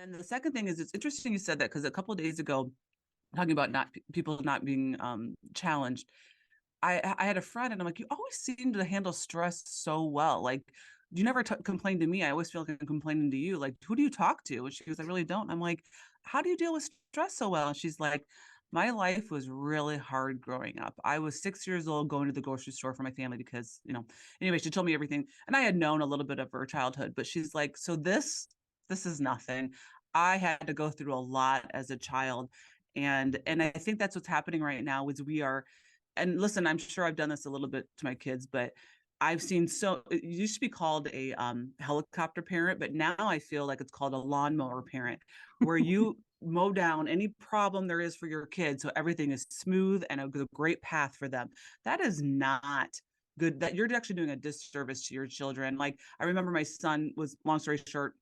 And the second thing is, it's interesting you said that because a couple of days ago, talking about not people not being challenged, I had a friend and I'm like, you always seem to handle stress so well. Like, you never complain to me. I always feel like I'm complaining to you. Like, who do you talk to? And she goes, I really don't. I'm like, how do you deal with stress so well? And she's like, my life was really hard growing up. I was 6 years old going to the grocery store for my family because, anyway, she told me everything. And I had known a little bit of her childhood, but she's like, so this is nothing. I had to go through a lot as a child. And I think that's what's happening right now is we are, and listen, I'm sure I've done this a little bit to my kids, but I've seen, so it used to be called a helicopter parent, but now I feel like it's called a lawnmower parent, where you mow down any problem there is for your kids so everything is smooth and a great path for them. That is not good. That you're actually doing a disservice to your children. Like, I remember my son was, long story short,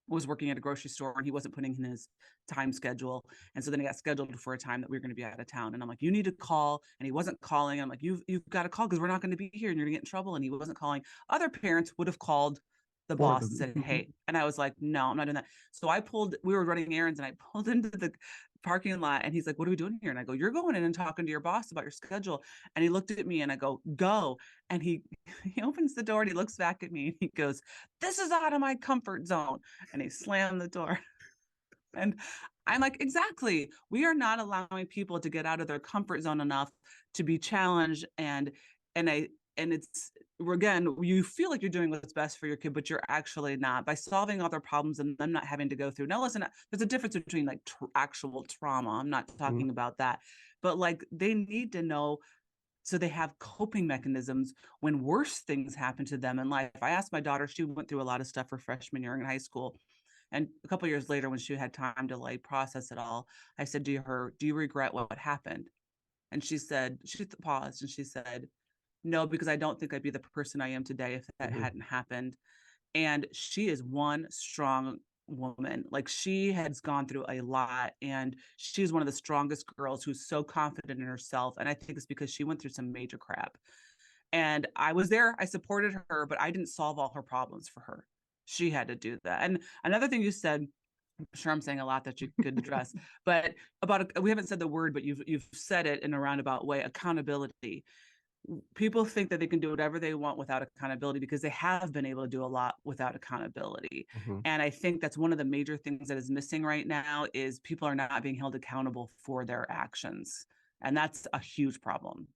was working at a grocery store and he wasn't putting in his time schedule. And so then he got scheduled for a time that we were going to be out of town. And I'm like, you need to call. And he wasn't calling. I'm like, you've got to call because we're not going to be here and you're going to get in trouble. And he wasn't calling. Other parents would have called the For boss and them. said, Mhm. hey. And I was like, no, I'm not doing that. So we were running errands and I pulled into the parking lot and he's like, what are we doing here? And I go, you're going in and talking to your boss about your schedule. And he looked at me and I go, go. And he opens the door and he looks back at me and he goes, this is out of my comfort zone. And he slammed the door. And I'm like, exactly. We are not allowing people to get out of their comfort zone enough to be challenged. And it's, again, you feel like you're doing what's best for your kid, but you're actually not, by solving all their problems and them not having to go through. Now, listen, there's a difference between like actual trauma. I'm not Mhm. talking about that, but like they need to know so they have coping mechanisms when worse things happen to them in life. I asked my daughter, she went through a lot of stuff her freshman year in high school. And a couple of years later, when she had time to like process it all, I said to her, do you regret what happened? And she paused and she said, no, because I don't think I'd be the person I am today if that Mhm. hadn't happened. And she is one strong woman. Like, she has gone through a lot and she's one of the strongest girls who's so confident in herself. And I think it's because she went through some major crap. And I was there, I supported her, but I didn't solve all her problems for her. She had to do that. And another thing you said, I'm sure I'm saying a lot that you could address, but we haven't said the word, but you've said it in a roundabout way, accountability. People think that they can do whatever they want without accountability because they have been able to do a lot without accountability. Mhm. And I think that's one of the major things that is missing right now is people are not being held accountable for their actions. And that's a huge problem.